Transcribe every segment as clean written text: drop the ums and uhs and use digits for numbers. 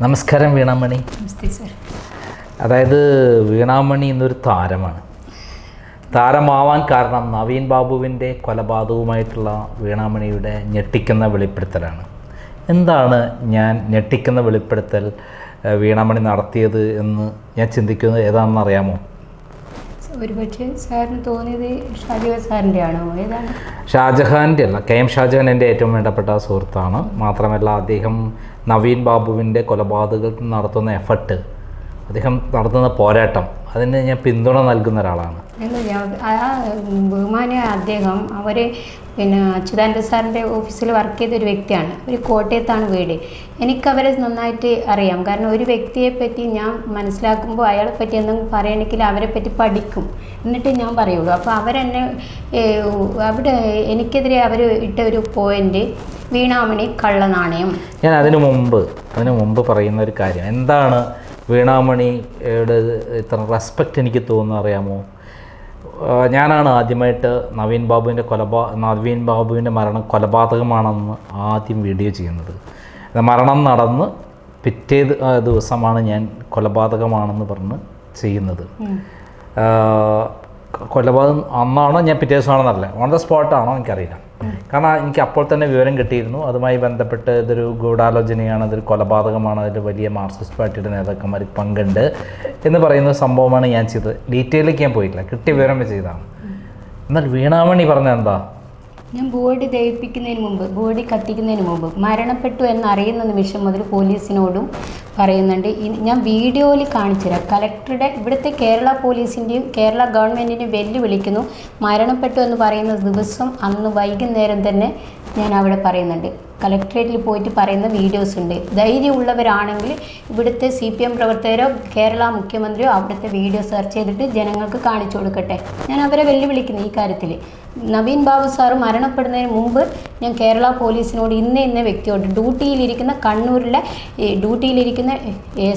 നമസ്കാരം വീണാമണി. നമസ്തേ സർ. അതായത് വീണാമണി എന്നൊരു താരമാണ്. താരമാവാൻ കാരണം നവീൻ ബാബുവിൻ്റെ കൊലപാതകവുമായിട്ടുള്ള വീണാമണിയുടെ ഞെട്ടിക്കുന്ന വെളിപ്പെടുത്തലാണ്. എന്താണ് ഞാൻ ഞെട്ടിക്കുന്ന വെളിപ്പെടുത്തൽ വീണാമണി നടത്തിയത് എന്ന് ഞാൻ ചിന്തിക്കുന്നത് ഏതാണെന്ന് അറിയാമോ? ഒരുപക്ഷെ സാറിന് തോന്നിയത് ഷാജഹാൻ സാറിൻ്റെ ആണോ? ഏതാണ്? ഷാജഹാൻ്റെ അല്ല, KM ഷാജഹാൻ എൻ്റെ ഏറ്റവും വേണ്ടപ്പെട്ട സുഹൃത്താണ്. മാത്രമല്ല അദ്ദേഹം നവീൻ ബാബുവിൻ്റെ കൊലപാതകത്തിൽ നടത്തുന്ന എഫർട്ട്, അദ്ദേഹം നടത്തുന്ന പോരാട്ടം, അതിന് ഞാൻ പിന്തുണ നൽകുന്ന ഒരാളാണ്. ബഹുമാനിയ അദ്ദേഹം അവർ അച്യുതാനന്ദ സാറിൻ്റെ ഓഫീസിൽ വർക്ക് ചെയ്തൊരു വ്യക്തിയാണ്. ഒരു കോട്ടയത്താണ് വീട്. എനിക്കവരെ നന്നായിട്ട് അറിയാം. കാരണം ഒരു വ്യക്തിയെ പറ്റി ഞാൻ മനസ്സിലാക്കുമ്പോൾ അയാളെ പറ്റി എന്തെങ്കിലും പറയണമെങ്കിൽ അവരെ പറ്റി പഠിക്കും, എന്നിട്ട് ഞാൻ പറയുള്ളൂ. അപ്പോൾ അവരെന്നെ അവിടെ എനിക്കെതിരെ അവർ ഇട്ട ഒരു പോയിൻ്റ് വീണാമണി കള്ളനാണയം. ഞാൻ അതിനു മുമ്പ് പറയുന്ന ഒരു കാര്യം എന്താണ്, വീണാമണിയുടെ ഇത്ര റെസ്പെക്റ്റ് എനിക്ക് തോന്നുന്നത് അറിയാമോ? ഞാനാണ് ആദ്യമായിട്ട് നവീൻ ബാബുവിൻ്റെ മരണം കൊലപാതകമാണെന്ന് ആദ്യം വീഡിയോ ചെയ്യുന്നത്. മരണം നടന്ന് പിറ്റേ ദിവസമാണ് ഞാൻ കൊലപാതകമാണെന്ന് പറഞ്ഞ് ചെയ്യുന്നത്. കൊലപാതകം അന്നാണോ ഞാൻ പിറ്റേ ദിവസമാണെന്നല്ല, ഓൺ ദ സ്പോട്ടാണോ എനിക്കറിയില്ല. കാരണം എനിക്ക് അപ്പോൾ തന്നെ വിവരം കിട്ടിയിരുന്നു. അതുമായി ബന്ധപ്പെട്ട് ഇതൊരു ഗൂഢാലോചനയാണ്, ഇതൊരു കൊലപാതകമാണ്, അതിൽ വലിയ മാർക്സിസ്റ്റ് പാർട്ടിയുടെ നേതാക്കന്മാർ പങ്കുണ്ട് എന്ന് പറയുന്ന സംഭവമാണ് ഞാൻ ചെയ്തത്. ഡീറ്റെയിലേക്ക് ഞാൻ പോയിട്ടില്ല, കിട്ടിയ വിവരം ചെയ്തതാണ്. എന്നാൽ വീണാമണി പറഞ്ഞ എന്താ? ഞാൻ ബോഡി ദഹിപ്പിക്കുന്നതിന് മുമ്പ്, ബോഡി കത്തിക്കുന്നതിന് മുമ്പ് മരണപ്പെട്ടു എന്നറിയുന്ന നിമിഷം മുതൽ പോലീസിനോടും പറയുന്നുണ്ട്. ഞാൻ വീഡിയോയിൽ കാണിച്ചുതരാം. കലക്ടറുടെ ഇവിടുത്തെ കേരള പോലീസിൻ്റെയും കേരള ഗവൺമെൻറ്റിൻ്റെയും വെല്ലുവിളിക്കുന്നു. മരണപ്പെട്ടു എന്ന് പറയുന്ന ദിവസം അന്ന് വൈകുന്നേരം തന്നെ ഞാൻ അവിടെ പറയുന്നുണ്ട്. കലക്ട്രേറ്റിൽ പോയിട്ട് പറയുന്ന വീഡിയോസ് ഉണ്ട്. ധൈര്യമുള്ളവരാണെങ്കിൽ ഇവിടുത്തെ CPM പ്രവർത്തകരോ കേരള മുഖ്യമന്ത്രിയോ അവിടുത്തെ വീഡിയോ സെർച്ച് ചെയ്തിട്ട് ജനങ്ങൾക്ക് കാണിച്ചു കൊടുക്കട്ടെ. ഞാൻ അവരെ വെല്ലുവിളിക്കുന്നു ഈ കാര്യത്തിൽ. നവീൻ ബാബു സാറ് മരണപ്പെടുന്നതിന് മുമ്പ് ഞാൻ കേരള പോലീസിനോട് ഇന്ന വ്യക്തിയോട് ഡ്യൂട്ടിയിലിരിക്കുന്ന കണ്ണൂരിലെ ഡ്യൂട്ടിയിലിരിക്കുന്ന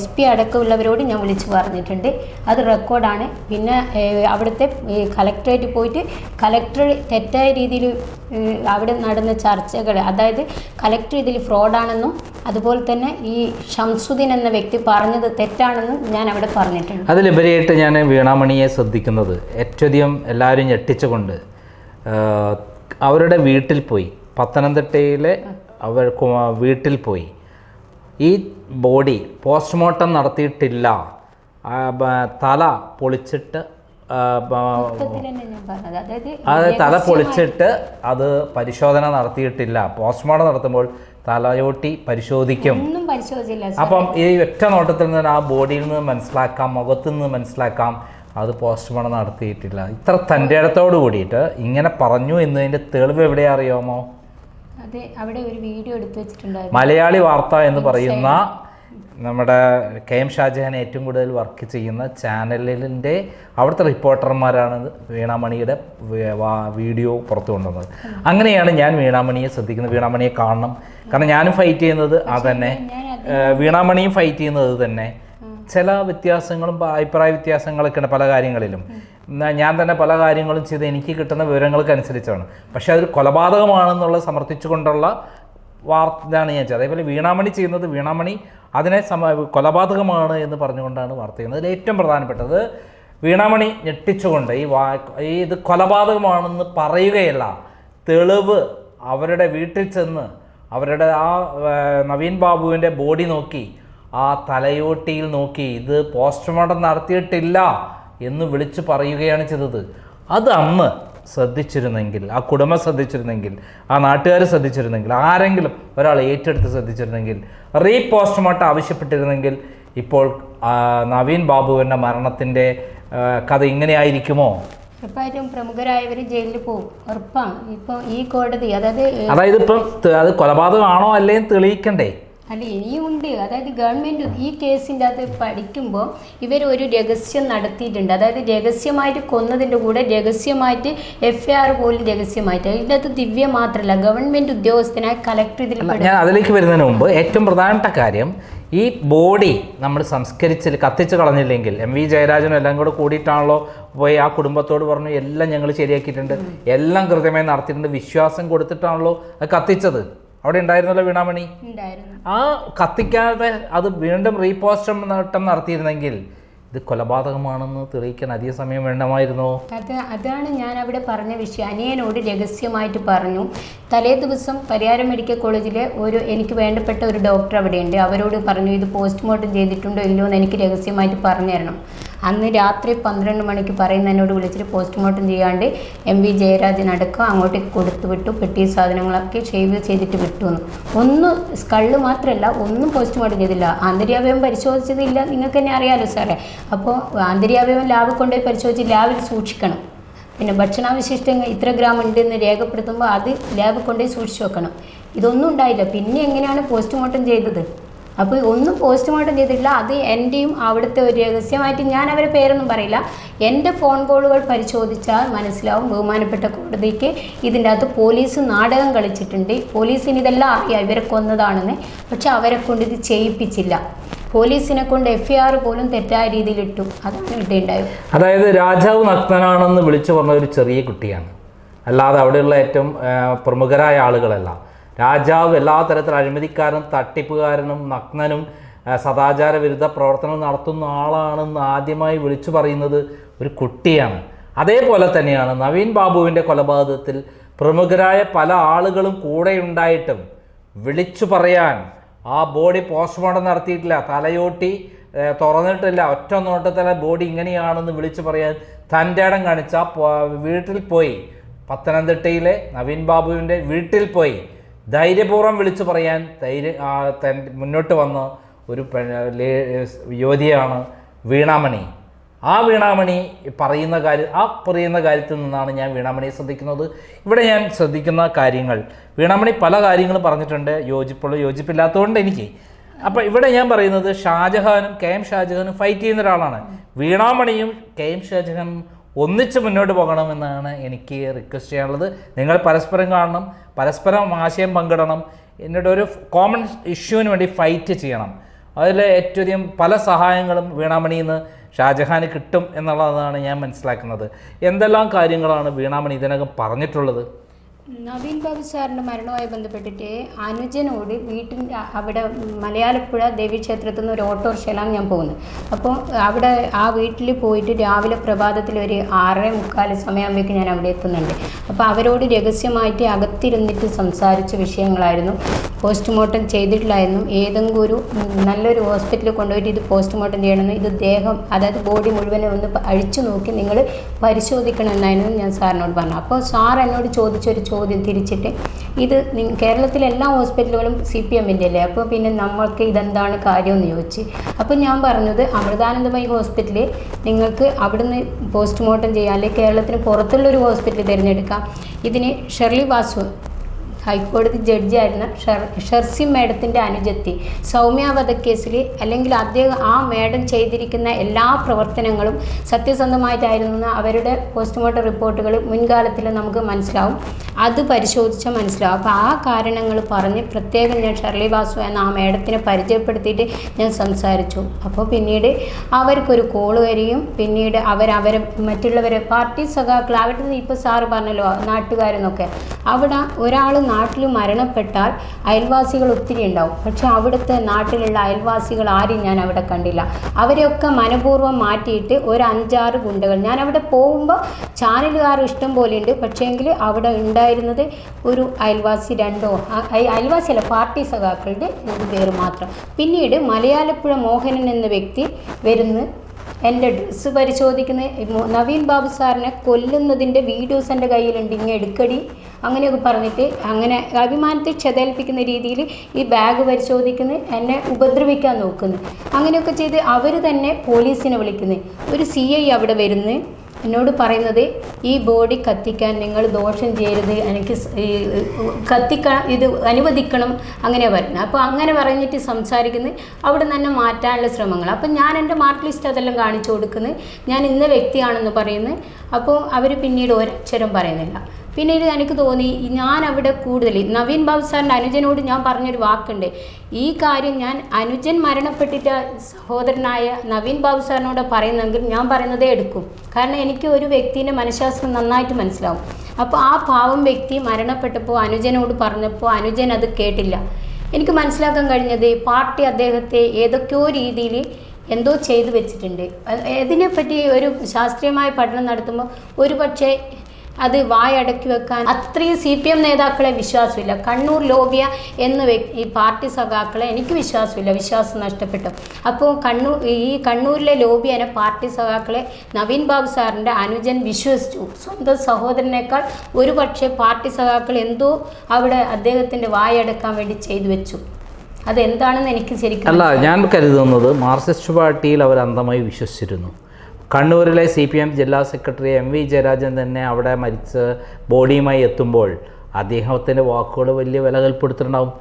SP അടക്കമുള്ളവരോട് ഞാൻ വിളിച്ചു പറഞ്ഞിട്ടുണ്ട്. അത് റെക്കോർഡാണ്. പിന്നെ അവിടുത്തെ കലക്ട്രേറ്റിൽ പോയിട്ട് കലക്ടർ തെറ്റായ രീതിയിൽ അവിടെ നടന്ന ചർച്ചകൾ, അതായത് കലക്ടർ ഇതിൽ ഫ്രോഡാണെന്നും അതുപോലെ തന്നെ ഈ ഷംസുദ്ദീൻ എന്ന വ്യക്തി പറഞ്ഞത് തെറ്റാണെന്നും ഞാൻ അവിടെ പറഞ്ഞിട്ടുണ്ട്. അതിലുപരിയായിട്ട് ഞാൻ വീണാമണിയെ ശ്രദ്ധിക്കുന്നത് ഏറ്റവും എല്ലാവരും ഞെട്ടിച്ചുകൊണ്ട് അവരുടെ വീട്ടിൽ പോയി, പത്തനംതിട്ടയിലെ വീട്ടിൽ പോയി ഈ ബോഡി പോസ്റ്റ്മോർട്ടം നടത്തിയിട്ടില്ല, തല പൊളിച്ചിട്ട് തല പൊളിച്ചിട്ട് അത് പരിശോധന നടത്തിയിട്ടില്ല. പോസ്റ്റ്മോർട്ടം നടത്തുമ്പോൾ തലയോട്ടി പരിശോധിക്കും. അപ്പം ഈ ഒറ്റ നോട്ടത്തിൽ നിന്ന് ആ ബോഡിയിൽ നിന്ന് മനസ്സിലാക്കാം, മുഖത്തു നിന്ന് മനസ്സിലാക്കാം അത് പോസ്റ്റ്മോർട്ടം നടത്തിയിട്ടില്ല. ഇത്ര തൻ്റെ ഇടത്തോട് കൂടിയിട്ട് ഇങ്ങനെ പറഞ്ഞു എന്നതിൻ്റെ തെളിവ് എവിടെയാ അറിയാമോ? അതെ, അവിടെ ഒരു വീഡിയോ എടുത്തു വെച്ചിട്ടുണ്ട്. മലയാളി വാർത്ത എന്ന് പറയുന്ന നമ്മുടെ KM ഷാജഹാൻ ഏറ്റവും കൂടുതൽ വർക്ക് ചെയ്യുന്ന ചാനലിൻ്റെ അവിടുത്തെ റിപ്പോർട്ടർമാരാണ് വീണാമണിയുടെ വീഡിയോ പുറത്തു കൊണ്ടുവന്നത്. അങ്ങനെയാണ് ഞാൻ വീണാമണിയെ ശ്രദ്ധിക്കുന്നത്. വീണാമണിയെ കാണണം. കാരണം ഞാനും ഫൈറ്റ് ചെയ്യുന്നത് അതന്നെ, വീണാമണിയും ഫൈറ്റ് ചെയ്യുന്നത് തന്നെ. ചില വ്യത്യാസങ്ങളും അഭിപ്രായ വ്യത്യാസങ്ങളൊക്കെ ഉണ്ട് പല കാര്യങ്ങളിലും. ഞാൻ തന്നെ പല കാര്യങ്ങളും ചെയ്ത് എനിക്ക് കിട്ടുന്ന വിവരങ്ങൾക്കനുസരിച്ചാണ്. പക്ഷേ അതൊരു കൊലപാതകമാണെന്നുള്ളത് സമർത്ഥിച്ചുകൊണ്ടുള്ള വാർത്തയാണ് ഞാൻ ചെയ്തത്. അതേപോലെ വീണാമണി ചെയ്യുന്നത്, വീണാമണി അതിനെ കൊലപാതകമാണ് എന്ന് പറഞ്ഞുകൊണ്ടാണ് വാർത്ത ചെയ്യുന്നത്. അതിൽ ഏറ്റവും പ്രധാനപ്പെട്ടത് വീണാമണി ഞെട്ടിച്ചുകൊണ്ട് ഇത് കൊലപാതകമാണെന്ന് പറയുകയല്ല, തെളിവ് അവരുടെ വീട്ടിൽ ചെന്ന് അവരുടെ ആ നവീൻ ബാബുവിൻ്റെ ബോഡി നോക്കി, ആ തലയോട്ടിയിൽ നോക്കി ഇത് പോസ്റ്റ്മോർട്ടം നടത്തിയിട്ടില്ല എന്ന് വിളിച്ചു പറയുകയാണ് ചെയ്തത്. അത് അന്ന് ശ്രദ്ധിച്ചിരുന്നെങ്കിൽ, ആ കുടുംബം ശ്രദ്ധിച്ചിരുന്നെങ്കിൽ, ആ നാട്ടുകാർ ശ്രദ്ധിച്ചിരുന്നെങ്കിൽ, ആരെങ്കിലും ഒരാൾ ഏറ്റെടുത്ത് ശ്രദ്ധിച്ചിരുന്നെങ്കിൽ, പോസ്റ്റ്മോർട്ടം ആവശ്യപ്പെട്ടിരുന്നെങ്കിൽ ഇപ്പോൾ നവീൻ ബാബുവിൻ്റെ മരണത്തിൻ്റെ കഥ ഇങ്ങനെ ആയിരിക്കുമോ? ഉറപ്പായിട്ടും പ്രമുഖരായവർ ജയിലിൽ പോകും, ഉറപ്പാണ്. ഇപ്പം ഈ കോടതി അതായത് ഇപ്പം അത് കൊലപാതകമാണോ അല്ലേന്ന് തെളിയിക്കണ്ടേ? അല്ല, ഇനിയുമുണ്ട്. അതായത് ഗവൺമെൻറ് ഈ കേസിൻ്റെ അകത്ത് പഠിക്കുമ്പോൾ ഇവർ ഒരു രഹസ്യം നടത്തിയിട്ടുണ്ട്. അതായത് രഹസ്യമായിട്ട് കൊന്നതിൻ്റെ കൂടെ രഹസ്യമായിട്ട് FIR പോലും രഹസ്യമായിട്ട്. അതിൻ്റെ അകത്ത് ദിവ്യ മാത്രമല്ല, ഗവൺമെൻറ് ഉദ്യോഗസ്ഥനായ കലക്ടർ ഇതിൽ. ഞാൻ അതിലേക്ക് വരുന്നതിന് മുമ്പ് ഏറ്റവും പ്രധാനപ്പെട്ട കാര്യം, ഈ ബോഡി നമ്മൾ കത്തിച്ച് കളഞ്ഞില്ലെങ്കിൽ MV ജയരാജനും എല്ലാം കൂടെ കൂടിയിട്ടാണല്ലോ പോയി ആ കുടുംബത്തോട് പറഞ്ഞു എല്ലാം ഞങ്ങൾ ശരിയാക്കിയിട്ടുണ്ട്, എല്ലാം കൃത്യമായി നടത്തിയിട്ടുണ്ട്, വിശ്വാസം കൊടുത്തിട്ടാണല്ലോ അത് കത്തിച്ചത്. അവിടെ ഉണ്ടായിരുന്നല്ലോ വീണാമണി. ഉണ്ടായിരുന്നു. ആ കത്തിക്കാതെ അത് വീണ്ടും റീപോസ്റ്റ്മോർട്ടം നടത്തിയിരുന്നെങ്കിൽ ഇത് കൊലപാതകമാണെന്ന് തെളിയിക്കാൻ അധിക സമയം വേണ്ടമായിരുന്നോ? അതാണ് ഞാൻ അവിടെ പറഞ്ഞ വിഷയം. അനിയനോട് രഹസ്യമായിട്ട് പറഞ്ഞു. തലേ ദിവസം പരിയാരം മെഡിക്കൽ കോളേജിലെ എനിക്ക് വേണ്ടപ്പെട്ട ഒരു ഡോക്ടർ അവിടെയുണ്ട്, അവരോട് പറഞ്ഞു ഇത് പോസ്റ്റ്മോർട്ടം ചെയ്തിട്ടുണ്ടോ ഇല്ലയോ എന്ന് എനിക്ക് രഹസ്യമായിട്ട് പറഞ്ഞു തരണം. അന്ന് രാത്രി 12 മണിക്ക് പറയുന്ന എന്നോട് വിളിച്ചിട്ട് പോസ്റ്റ്മോർട്ടം ചെയ്യാണ്ട് MV ജയരാജനടക്കം അങ്ങോട്ടേക്ക് കൊടുത്തു വിട്ടു. പെട്ടി സാധനങ്ങളൊക്കെ ഷേവ് ചെയ്തിട്ട് വിട്ടു എന്ന്. ഒന്നും സ്കള്ള് മാത്രമല്ല, ഒന്നും പോസ്റ്റ്മോർട്ടം ചെയ്തില്ല. ആന്തരികാവയവം പരിശോധിച്ചതില്ല, നിങ്ങൾക്ക് തന്നെ അറിയാമല്ലോ സാറേ. അപ്പോൾ ആന്തരികാവയവം ലാബിൽ കൊണ്ടുപോയി പരിശോധിച്ച് ലാബിൽ സൂക്ഷിക്കണം. പിന്നെ ഭക്ഷണാവശിഷ്ടങ്ങൾ ഇത്ര ഗ്രാം ഉണ്ടെന്ന് രേഖപ്പെടുത്തുമ്പോൾ അത് ലാബിൽ കൊണ്ടുപോയി സൂക്ഷിച്ച് വെക്കണം. ഇതൊന്നും ഉണ്ടായില്ല. പിന്നെ എങ്ങനെയാണ് പോസ്റ്റ്മോർട്ടം ചെയ്തത്? അപ്പോൾ ഒന്നും പോസ്റ്റ്മോർട്ടം ചെയ്തിട്ടില്ല. അത് എൻ്റെയും അവിടുത്തെ ഒരു രഹസ്യമായിട്ട് ഞാൻ അവരെ പേരൊന്നും പറയില്ല. എൻ്റെ ഫോൺ കോളുകൾ പരിശോധിച്ചാൽ മനസ്സിലാവും. ബഹുമാനപ്പെട്ട കോടതിക്ക് ഇതിൻ്റെ അകത്ത് പോലീസ് നാടകം കളിച്ചിട്ടുണ്ട്. പോലീസിന് ഇതെല്ലാം അറിയാം ഇവരെ കൊന്നതാണെന്ന്. പക്ഷെ അവരെ കൊണ്ട് ഇത് ചെയ്യിപ്പിച്ചില്ല. പോലീസിനെ കൊണ്ട് FIR പോലും തെറ്റായ രീതിയിൽ ഇട്ടു. അതാണ് ഇടേണ്ടായത്. അതായത് രാജാവ് നഗ്നനാണെന്ന് വിളിച്ചു പറഞ്ഞ ഒരു ചെറിയ കുട്ടിയാണ്, അല്ലാതെ അവിടെയുള്ള ഏറ്റവും പ്രമുഖരായ ആളുകളല്ല. രാജാവ് എല്ലാ തരത്തിലും അഴിമതിക്കാരനും തട്ടിപ്പുകാരനും നഗ്നനും സദാചാര വിരുദ്ധ പ്രവർത്തനം നടത്തുന്ന ആളാണെന്ന് ആദ്യമായി വിളിച്ചു പറയുന്നത് ഒരു കുട്ടിയാണ്. അതേപോലെ തന്നെയാണ് നവീൻ ബാബുവിൻ്റെ കൊലപാതകത്തിൽ പ്രമുഖരായ പല ആളുകളും കൂടെ ഉണ്ടായിട്ടും വിളിച്ചു പറയാൻ ആ ബോഡി പോസ്റ്റ്മോർട്ടം നടത്തിയിട്ടില്ല, തലയോട്ടി തുറന്നിട്ടില്ല, ഒറ്റ നോട്ടത്തിലെ ബോഡി ഇങ്ങനെയാണെന്ന് വിളിച്ചു പറയാൻ തൻ്റെ ഇടം കാണിച്ച വീട്ടിൽ പോയി, പത്തനംതിട്ടയിലെ നവീൻ ബാബുവിൻ്റെ വീട്ടിൽ പോയി ധൈര്യപൂർവ്വം വിളിച്ചു പറയാൻ മുന്നോട്ട് വന്ന ഒരു യുവതിയാണ് വീണാമണി. ആ വീണാമണി പറയുന്ന കാര്യത്തിൽ നിന്നാണ് ഞാൻ വീണാമണിയെ ശ്രദ്ധിക്കുന്നത്. ഇവിടെ ഞാൻ ശ്രദ്ധിക്കുന്ന കാര്യങ്ങൾ, വീണാമണി പല കാര്യങ്ങളും പറഞ്ഞിട്ടുണ്ട്, യോജിപ്പില്ലാത്തതുകൊണ്ട് എനിക്ക്. അപ്പോൾ ഇവിടെ ഞാൻ പറയുന്നത് ഷാജഹാനും KM ഷാജഹാനും ഫൈറ്റ് ചെയ്യുന്ന ഒരാളാണ്. വീണാമണിയും KM ഷാജഹാനും ഒന്നിച്ച് മുന്നോട്ട് പോകണമെന്നാണ് എനിക്ക് റിക്വസ്റ്റ് ചെയ്യാനുള്ളത്. നിങ്ങൾ പരസ്പരം കാണണം, പരസ്പരം ആശയം പങ്കിടണം, എന്നിട്ട് ഒരു കോമൺ ഇഷ്യൂവിന് വേണ്ടി ഫൈറ്റ് ചെയ്യണം. അതിൽ ഏറ്റവും അധികം പല സഹായങ്ങളും വീണാമണിയിൽ നിന്ന് ഷാജഹാന് കിട്ടും എന്നുള്ളതാണ് ഞാൻ മനസ്സിലാക്കുന്നത്. എന്തെല്ലാം കാര്യങ്ങളാണ് വീണാമണി ഇതിനകം പറഞ്ഞിട്ടുള്ളത്? നവീൻ ബാബു സാറിൻ്റെ മരണവുമായി ബന്ധപ്പെട്ടിട്ട് അനുജനോട് വീട്ടിൻ്റെ അവിടെ മലയാലപ്പുഴ ദേവീക്ഷേത്രത്തിൽ നിന്ന് ഒരു ഓട്ടോറിക്ഷയിലാണ് ഞാൻ പോകുന്നത്. അപ്പോൾ അവിടെ ആ വീട്ടിൽ പോയിട്ട് രാവിലെ പ്രഭാതത്തിൽ ഒരു 6:45 സമയമാകുമ്പോഴേക്ക് ഞാൻ അവിടെ എത്തുന്നുണ്ട്. അപ്പോൾ അവരോട് രഹസ്യമായിട്ട് അകത്തിരുന്നിട്ട് സംസാരിച്ച വിഷയങ്ങളായിരുന്നു. പോസ്റ്റ്മോർട്ടം ചെയ്തിട്ടില്ലായിരുന്നു. ഏതെങ്കിലും ഒരു നല്ലൊരു ഹോസ്പിറ്റലിൽ കൊണ്ടുപോയിട്ട് ഇത് പോസ്റ്റ്മോർട്ടം ചെയ്യണമെന്ന്, ഇത് ദേഹം അതായത് ബോഡി മുഴുവനും ഒന്ന് അഴിച്ചു നോക്കി നിങ്ങൾ പരിശോധിക്കണമെന്നായിരുന്നു ഞാൻ സാറിനോട് പറഞ്ഞു. അപ്പോൾ സാർ എന്നോട് ചോദിച്ചൊരു ചോദ്യം തിരിച്ചിട്ട്, ഇത് കേരളത്തിലെ എല്ലാ ഹോസ്പിറ്റലുകളും CPMൻ്റെ അല്ലേ, അപ്പോൾ പിന്നെ നമ്മൾക്ക് ഇതെന്താണ് കാര്യമെന്ന് ചോദിച്ച്. അപ്പോൾ ഞാൻ പറഞ്ഞത് അമൃതാനന്ദമയി ഹോസ്പിറ്റലിൽ നിങ്ങൾക്ക് അവിടുന്ന് പോസ്റ്റ്മോർട്ടം ചെയ്യാൻ, അല്ലെങ്കിൽ കേരളത്തിന് പുറത്തുള്ളൊരു ഹോസ്പിറ്റൽ തിരഞ്ഞെടുക്കാം. ഇതിന് ഷെർലി വാസു ഹൈക്കോടതി ജഡ്ജിയായിരുന്ന ഷെർസി മേഡത്തിൻ്റെ അനുജത്തി സൗമ്യ വധക്കേസിൽ, അല്ലെങ്കിൽ അദ്ദേഹം ആ മേഡം ചെയ്തിരിക്കുന്ന എല്ലാ പ്രവർത്തനങ്ങളും സത്യസന്ധമായിട്ടായിരുന്നു അവരുടെ പോസ്റ്റ്മോർട്ടം റിപ്പോർട്ടുകൾ മുൻകാലത്തിൽ നമുക്ക് മനസ്സിലാവും. അത് പരിശോധിച്ചാൽ മനസ്സിലാവും. അപ്പോൾ ആ കാരണങ്ങൾ പറഞ്ഞ് പ്രത്യേകം ഞാൻ ഷെർലി വാസു എന്ന ആ മേഡത്തിനെ പരിചയപ്പെടുത്തിയിട്ട് ഞാൻ സംസാരിച്ചു. അപ്പോൾ പിന്നീട് അവർക്കൊരു കോള് വരികയും പിന്നീട് അവരെ മറ്റുള്ളവരെ പാർട്ടി സഖാക്കൾ അവിടെ നിന്ന് ഇപ്പോൾ സാറ് പറഞ്ഞല്ലോ നാട്ടുകാരെന്നൊക്കെ, അവിടെ ഒരാൾ നാട്ടിൽ മരണപ്പെട്ടാൽ അയൽവാസികൾ ഒത്തിരി ഉണ്ടാവും. പക്ഷെ അവിടുത്തെ നാട്ടിലുള്ള അയൽവാസികൾ ആരും ഞാൻ അവിടെ കണ്ടില്ല. അവരെയൊക്കെ മനഃപൂർവ്വം മാറ്റിയിട്ട് ഒരു 5-6 ഗുണ്ടകൾ, ഞാൻ അവിടെ പോകുമ്പോൾ ചാനലുകാർ ഇഷ്ടം പോലെയുണ്ട്, പക്ഷേങ്കിൽ അവിടെ ഉണ്ടായിരുന്നത് ഒരു അയൽവാസി 2 അയൽവാസിയല്ല പാർട്ടി സഖാക്കളുടെ 2 പേര് മാത്രം. പിന്നീട് മലയാലപ്പുഴ മോഹനൻ എന്ന വ്യക്തി വരുന്നു, എൻ്റെ ഡ്രസ്സ് പരിശോധിക്കുന്ന നവീൻ ബാബു സാറിനെ കൊല്ലുന്നതിൻ്റെ വീഡിയോസ് എൻ്റെ കയ്യിലുണ്ട്, ഇങ്ങനെ എടുക്കടി അങ്ങനെയൊക്കെ പറഞ്ഞിട്ട് അങ്ങനെ അഭിമാനത്തെ ക്ഷതേൽപ്പിക്കുന്ന രീതിയിൽ ഈ ബാഗ് പരിശോധിക്കുന്നു, എന്നെ ഉപദ്രവിക്കാൻ നോക്കുന്നു. അങ്ങനെയൊക്കെ ചെയ്ത് അവർ തന്നെ പോലീസിനെ വിളിക്കുന്നു. ഒരു CI അവിടെ വരുന്നു, എന്നോട് പറയുന്നത് ഈ ബോഡി കത്തിക്കാൻ നിങ്ങൾ ദോഷം ചെയ്യരുത്, എനിക്ക് ഇത് അനുവദിക്കണം, അങ്ങനെയാണ് പറയുന്നത്. അപ്പോൾ അങ്ങനെ പറഞ്ഞിട്ട് സംസാരിക്കുന്നത് അവിടെ തന്നെ മാറ്റാനുള്ള ശ്രമങ്ങൾ. അപ്പം ഞാൻ എൻ്റെ മാർക്ക് ലിസ്റ്റ് അതെല്ലാം കാണിച്ചു കൊടുക്കുന്നത്, ഞാൻ ഇന്ന വ്യക്തിയാണെന്ന് പറയുന്നത്. അപ്പോൾ അവർ പിന്നീട് ഒരക്ഷരം പറയുന്നില്ല. പിന്നീട് എനിക്ക് തോന്നി ഞാൻ അവിടെ കൂടുതൽ നവീൻ ബാബു സാറിൻ്റെ അനുജനോട് ഞാൻ പറഞ്ഞൊരു വാക്കുണ്ട്, ഈ കാര്യം ഞാൻ അനുജൻ മരണപ്പെട്ടിട്ട് സഹോദരനായ നവീൻ ബാബു സാറിനോട് പറയുന്നെങ്കിൽ ഞാൻ പറയുന്നതേ എടുക്കും. കാരണം എനിക്ക് ഒരു വ്യക്തിൻ്റെ മനഃശാസ്ത്രം നന്നായിട്ട് മനസ്സിലാവും. അപ്പോൾ ആ പാവം വ്യക്തി മരണപ്പെട്ടപ്പോൾ അനുജനോട് പറഞ്ഞപ്പോൾ അനുജൻ അത് കേട്ടില്ല. എനിക്ക് മനസ്സിലാക്കാൻ കഴിഞ്ഞത് പാർട്ടി അദ്ദേഹത്തെ ഏതൊക്കെയോ രീതിയിൽ എന്തോ ചെയ്തു വെച്ചിട്ടുണ്ട്. ഇതിനെപ്പറ്റി ഒരു ശാസ്ത്രീയമായ പഠനം നടത്തുമ്പോൾ ഒരു പക്ഷേ അത് വായടക്കി വെക്കാൻ അത്രയും CPM നേതാക്കളെ വിശ്വാസമില്ല. കണ്ണൂർ ലോബിയ എന്ന ഈ പാർട്ടി സഖാക്കളെ എനിക്ക് വിശ്വാസമില്ല, വിശ്വാസം നഷ്ടപ്പെട്ടു. അപ്പോൾ ഈ കണ്ണൂരിലെ ലോബിയനെ പാർട്ടി സഖാക്കളെ നവീൻ ബാബു സാറിൻ്റെ അനുജൻ വിശ്വസിച്ചു. സ്വന്തം സഹോദരനേക്കാൾ ഒരു പക്ഷേ പാർട്ടി സഖാക്കൾ എന്തോ അവിടെ അദ്ദേഹത്തിൻ്റെ വായടക്കാൻ വേണ്ടി ചെയ്തു വെച്ചു. അതെന്താണെന്ന് എനിക്ക് ശരിക്കും അല്ല, ഞാൻ കരുതുന്നത് മാർക്സിസ്റ്റ് പാർട്ടിയിൽ അവർ അന്ധമായി വിശ്വസിച്ചിരുന്നു. കണ്ണൂരിലെ CPM ജില്ലാ സെക്രട്ടറി MV ജയരാജൻ തന്നെ അവിടെ മരിച്ച് ബോഡിയുമായി എത്തുമ്പോൾ അദ്ദേഹത്തിൻ്റെ വാക്കുകൾ വലിയ വില കൽപ്പെടുത്തിയിട്ടുണ്ടാവും.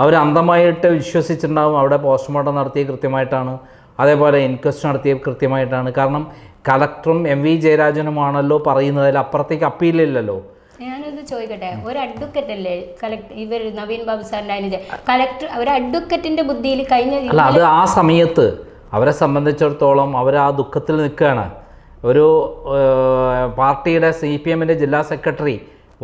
അവർ അന്ധമായിട്ട് വിശ്വസിച്ചിട്ടുണ്ടാവും. അവിടെ പോസ്റ്റ്മോർട്ടം നടത്തിയത് കൃത്യമായിട്ടാണ്, അതേപോലെ ഇൻക്വസ്റ്റ് നടത്തിയത് കൃത്യമായിട്ടാണ്. കാരണം കളക്ടറും MV ജയരാജനുമാണല്ലോ പറയുന്നത്, അതിൽ അപ്പുറത്തേക്ക് അപ്പീലില്ലല്ലോ. ഞാനത് ചോദിക്കട്ടെ, ഒരു അഡ്വക്കറ്റ് അല്ലേ ഇവർ നവീൻ ബാബു സാറിൻ്റെ അനുജൻ? കളക്ടർ ഒരു അഡ്വക്കറ്റിൻ്റെ ബുദ്ധിയിൽ കഴിഞ്ഞ അല്ല, അത് ആ സമയത്ത് അവരെ സംബന്ധിച്ചിടത്തോളം അവർ ആ ദുഃഖത്തിൽ നിൽക്കുകയാണ്. ഒരു പാർട്ടിയുടെ CPMൻ്റെ ജില്ലാ സെക്രട്ടറി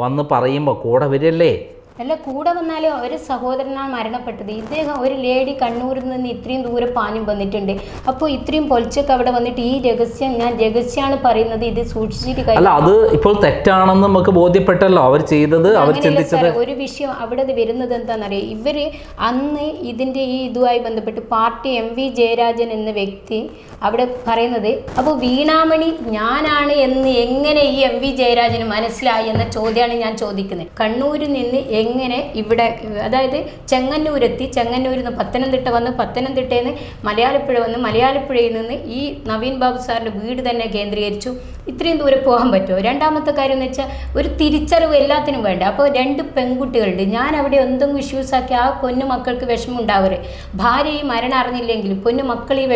വന്ന് പറയുമ്പോൾ കൂടെ വരില്ലേ? അല്ല, കൂടെ വന്നാലും ഒരു സഹോദരനാണ് മരണപ്പെട്ടത്. ഇദ്ദേഹം ഒരു ലേഡി കണ്ണൂരിൽ നിന്ന് ഇത്രയും ദൂരെ പാഞ്ഞു വന്നിട്ടുണ്ട്. അപ്പോൾ ഇത്രയും പൊളിച്ചൊക്കെ അവിടെ വന്നിട്ട് ഈ രഹസ്യം ഞാൻ രഹസ്യമാണ് പറയുന്നത്, ഇത് സൂക്ഷിച്ചിട്ട് അല്ല, അത് ഇപ്പോൾ തെറ്റാണെന്ന് നമുക്ക് ബോധ്യപ്പെട്ടല്ലോ അവർ ചെയ്തത്, അവർ ചിന്തിച്ചത്. ഒരു വിഷയം അവിടെ വരുന്നത് എന്താണെന്നറിയാം, ഇവർ അന്ന് ഇതിൻ്റെ ഈ ഇതുമായി ബന്ധപ്പെട്ട് പാർട്ടി MV ജയരാജൻ എന്ന വ്യക്തി അവിടെ പറയുന്നത്, അപ്പോൾ വീണാമണി ഞാനാണ് എന്ന് എങ്ങനെ ഈ MV ജയരാജന് മനസ്സിലായി എന്ന ചോദ്യമാണ് ഞാൻ ചോദിക്കുന്നത്. കണ്ണൂരിൽ നിന്ന് എങ്ങനെ ഇവിടെ, അതായത് ചെങ്ങന്നൂരെത്തി, ചെങ്ങന്നൂരിൽ നിന്ന് പത്തനംതിട്ട വന്ന്, പത്തനംതിട്ടയിൽ നിന്ന് മലയാളപ്പുഴ വന്ന്, മലയാളപ്പുഴയിൽ നിന്ന് ഈ നവീൻ ബാബു സാറിൻ്റെ വീട് തന്നെ കേന്ദ്രീകരിച്ചു. ഇത്രയും ദൂരെ പോകാൻ പറ്റുമോ? രണ്ടാമത്തെ കാര്യം എന്ന് വെച്ചാൽ ഒരു തിരിച്ചറിവ് എല്ലാത്തിനും വേണ്ട. അപ്പോൾ 2 പെൺകുട്ടികളുണ്ട്. ഞാൻ അവിടെ എന്തെങ്കിലും ഇഷ്യൂസ് ആക്കി ആ പൊന്നു മക്കൾക്ക് വിഷമം ഉണ്ടാവരുത്. ഭാര്യ ഈ മരണം അറിഞ്ഞില്ലെങ്കിലും പൊന്നു മക്കൾ ഈ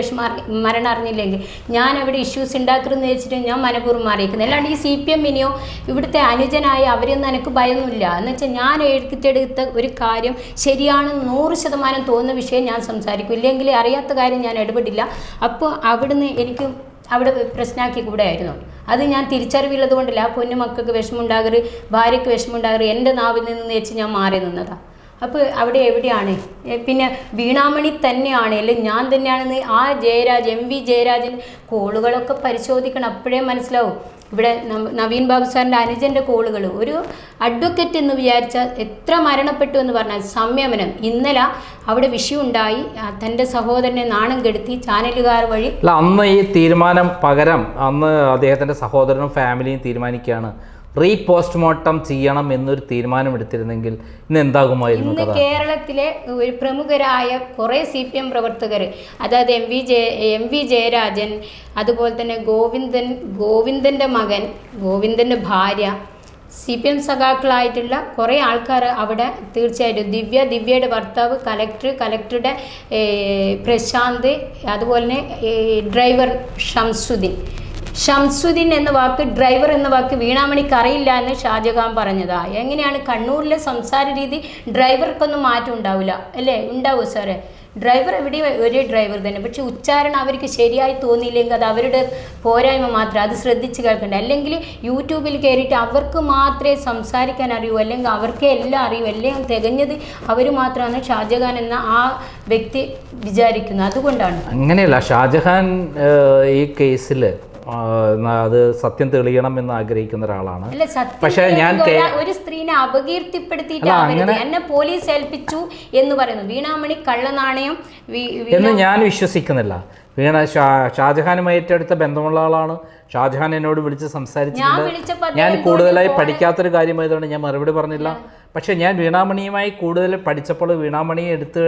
മരണം അറിഞ്ഞില്ലെങ്കിൽ ഞാൻ അവിടെ ഇഷ്യൂസ് ഉണ്ടാക്കരുതെന്ന് വെച്ചിട്ട് ഞാൻ മനഃപൂർവ്വം അറിയിക്കുന്നത്. അല്ലാണ്ട് ഈ CPMനെയോ ഇവിടുത്തെ അനുജനായ അവരൊന്നും എനിക്ക് ഭയമൊന്നുമില്ല. എന്ന് വെച്ചാൽ ഞാൻ എഴുതിട്ടെടുത്ത ഒരു കാര്യം ശരിയാണെന്ന് 100% തോന്നുന്ന വിഷയം ഞാൻ സംസാരിക്കും, ഇല്ലെങ്കിൽ അറിയാത്ത കാര്യം ഞാൻ ഇടപെടില്ല. അപ്പോൾ അവിടുന്ന് എനിക്ക് അവിടെ പ്രശ്നമാക്കി കൂടെ ആയിരുന്നു. അത് ഞാൻ തിരിച്ചറിവുള്ളത് കൊണ്ടല്ല. ആ പൊന്നു മക്കൾക്ക് വിഷമമുണ്ടാകരുത്, ഭാര്യയ്ക്ക് വിഷമമുണ്ടാകരുത്, എൻ്റെ നാവിൽ നിന്ന് വെച്ച് ഞാൻ മാറി നിന്നതാണ്. അപ്പോൾ അവിടെ എവിടെയാണ് പിന്നെ വീണാമണി തന്നെയാണ്, അല്ലെങ്കിൽ ഞാൻ തന്നെയാണെന്ന് ആ MV ജയരാജൻ കോളുകളൊക്കെ പരിശോധിക്കണം, അപ്പോഴേ മനസ്സിലാവും. ഇവിടെ നവീൻ ബാബു സാറിൻ്റെ അനുജൻ്റെ കോളുകൾ ഒരു അഡ്വക്കറ്റ് എന്ന് വിചാരിച്ചാൽ എത്ര മരണപ്പെട്ടു എന്ന് പറഞ്ഞാൽ സംയമനം. ഇന്നലെ അവിടെ വിഷയം ഉണ്ടായി, തൻ്റെ സഹോദരനെ നാണം കെടുത്തി ചാനലുകാർ വഴി. അല്ല, അന്ന് ഈ തീരുമാനം പകരം അന്ന് അദ്ദേഹത്തിൻ്റെ സഹോദരനും ഫാമിലിയും തീരുമാനിക്കുകയാണ് റീപോസ്റ്റ്മോർട്ടം ചെയ്യണം എന്നൊരു തീരുമാനമെടുത്തിരുന്നെങ്കിൽ ഇന്ന് എന്താകുമായിരുന്നു? ഇന്ന് കേരളത്തിലെ ഒരു പ്രമുഖരായ കുറേ CPM പ്രവർത്തകർ, അതായത് MV ജയരാജൻ, അതുപോലെ തന്നെ ഗോവിന്ദൻ്റെ മകൻ, ഗോവിന്ദൻ്റെ ഭാര്യ, CPM സഖാക്കളായിട്ടുള്ള കുറേ ആൾക്കാർ അവിടെ തീർച്ചയായിട്ടും, ദിവ്യയുടെ ഭർത്താവ് കലക്ടറുടെ പ്രശാന്ത്, അതുപോലെ തന്നെ ഡ്രൈവർ ഷംസുദ്ദീൻ എന്ന വാക്ക്, ഡ്രൈവർ എന്ന വാക്ക് വീണാമണിക്ക് അറിയില്ല എന്ന് ഷാജഹാൻ പറഞ്ഞതാ. എങ്ങനെയാണ് കണ്ണൂരിലെ സംസാര രീതി? ഡ്രൈവർക്കൊന്നും മാറ്റം ഉണ്ടാവില്ല അല്ലേ? ഉണ്ടാവും സാറേ, ഡ്രൈവർ എവിടെ ഒരേ ഡ്രൈവർ തന്നെ. പക്ഷെ ഉച്ചാരണം അവർക്ക് ശരിയായി തോന്നിയില്ലെങ്കിൽ അത് അവരുടെ പോരായ്മ മാത്രം, അത് ശ്രദ്ധിച്ച് കേൾക്കണ്ടേ. അല്ലെങ്കിൽ യൂട്യൂബിൽ കയറിയിട്ട് അവർക്ക് മാത്രമേ സംസാരിക്കാൻ അറിയൂ, അല്ലെങ്കിൽ അവർക്കേ എല്ലാം അറിയൂ, എല്ലാം തികഞ്ഞത് അവർ മാത്രമാണ് ഷാജഹാൻ എന്ന ആ വ്യക്തി വിചാരിക്കുന്നത്. അതുകൊണ്ടാണ്. അങ്ങനെയല്ല, ഷാജഹാൻ ഈ കേസിൽ അത് സത്യം തെളിയണം എന്ന് ആഗ്രഹിക്കുന്ന ഒരാളാണ്. പക്ഷേ ഞാൻ ഒരു സ്ത്രീനെ അപകീർത്തിപ്പെടുത്തിയിട്ട് എന്നെ പോലീസ് ഏൽപ്പിച്ചു എന്ന് പറയുന്നു. വീണാമണി കള്ളനാണയം എന്ന് ഞാൻ വിശ്വസിക്കുന്നില്ല. ഷാജഹാനുമായി ഏറ്റെടുത്ത ബന്ധമുള്ള ആളാണ്. ഷാജഹാൻ എന്നോട് വിളിച്ച് സംസാരിച്ചിട്ടുണ്ട്. ഞാൻ കൂടുതലായി പഠിക്കാത്തൊരു കാര്യമായതുകൊണ്ട് ഞാൻ മറുപടി പറഞ്ഞില്ല. പക്ഷേ ഞാൻ വീണാമണിയുമായി കൂടുതൽ പഠിച്ചപ്പോൾ, വീണാമണിയെ എടുത്ത്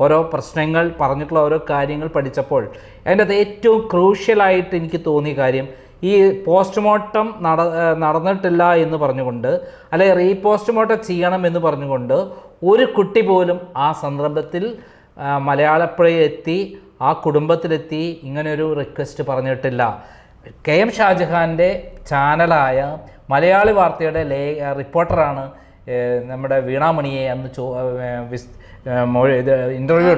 ഓരോ പ്രശ്നങ്ങൾ പറഞ്ഞിട്ടുള്ള ഓരോ കാര്യങ്ങൾ പഠിച്ചപ്പോൾ അതിൻ്റെ അത് ഏറ്റവും ക്രൂഷ്യലായിട്ട് എനിക്ക് തോന്നിയ കാര്യം, ഈ പോസ്റ്റ്മോർട്ടം നടന്നിട്ടില്ല എന്ന് പറഞ്ഞുകൊണ്ട്, അല്ലെങ്കിൽ റീപോസ്റ്റ്മോർട്ടം ചെയ്യണം എന്ന് പറഞ്ഞുകൊണ്ട് ഒരു കുട്ടി പോലും ആ സന്ദർഭത്തിൽ മലയാളപ്പുഴയെത്തി, ആ കുടുംബത്തിലെത്തി ഇങ്ങനെയൊരു റിക്വസ്റ്റ് പറഞ്ഞിട്ടില്ല. KM ഷാജഹാൻ്റെ ചാനലായ മലയാളി വാർത്തയുടെ റിപ്പോർട്ടറാണ് നമ്മുടെ വീണാമണിയെ അന്ന് ഇൻ്റർവ്യൂ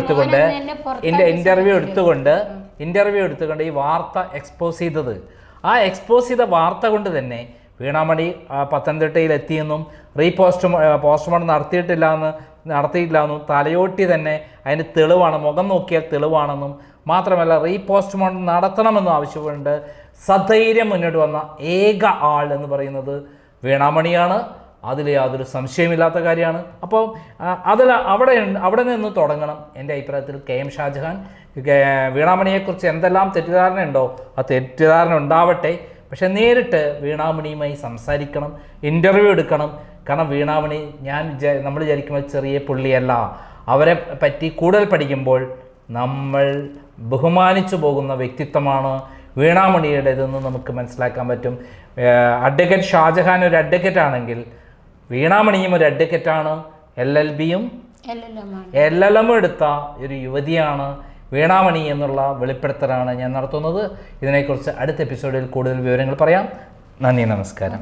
എടുത്തുകൊണ്ട് ഈ വാർത്ത എക്സ്പോസ് ചെയ്തത്. ആ എക്സ്പോസ് ചെയ്ത വാർത്ത കൊണ്ട് തന്നെ വീണാമണി പത്തനംതിട്ടയിൽ എത്തിയെന്നും പോസ്റ്റ്മോർട്ടം നടത്തിയിട്ടില്ലെന്നും തലയോട്ടി തന്നെ അതിന് തെളിവാണ്, മുഖം നോക്കിയാൽ തെളിവാണെന്നും മാത്രമല്ല പോസ്റ്റ്മോർട്ടം നടത്തണമെന്നും ആവശ്യപ്പെട്ടുണ്ട്. സധൈര്യം മുന്നോട്ട് വന്ന ഏക ആൾ എന്ന് പറയുന്നത് വീണാമണിയാണ്. അതിൽ യാതൊരു സംശയമില്ലാത്ത കാര്യമാണ്. അപ്പോൾ അവിടെ നിന്ന് തുടങ്ങണം എൻ്റെ അഭിപ്രായത്തിൽ KM ഷാജഹാൻ. വീണാമണിയെക്കുറിച്ച് എന്തെല്ലാം തെറ്റിദ്ധാരണ ഉണ്ടോ ആ തെറ്റിദ്ധാരണ ഉണ്ടാവട്ടെ, പക്ഷെ നേരിട്ട് വീണാമണിയുമായി സംസാരിക്കണം, ഇൻ്റർവ്യൂ എടുക്കണം. കാരണം വീണാമണി നമ്മൾ വിചാരിക്കുമ്പോൾ ചെറിയ പുള്ളിയല്ല. അവരെ പറ്റി കൂടുതൽ പഠിക്കുമ്പോൾ നമ്മൾ ബഹുമാനിച്ചു പോകുന്ന വ്യക്തിത്വമാണ് വീണാമണിയുടേതെന്ന് നമുക്ക് മനസ്സിലാക്കാൻ പറ്റും. അഡ്വക്കേറ്റ് ഷാജഹാൻ ഒരു അഡ്വക്കേറ്റ് ആണെങ്കിൽ വീണാമണിയും ഒരു അഡ്വക്കേറ്റാണ്. LLBയും LLM എടുത്ത ഒരു യുവതിയാണ് വീണാമണി എന്നുള്ള വെളിപ്പെടുത്തലാണ് ഞാൻ നടത്തുന്നത്. ഇതിനെക്കുറിച്ച് അടുത്ത എപ്പിസോഡിൽ കൂടുതൽ വിവരങ്ങൾ പറയാം. നന്ദി, നമസ്കാരം.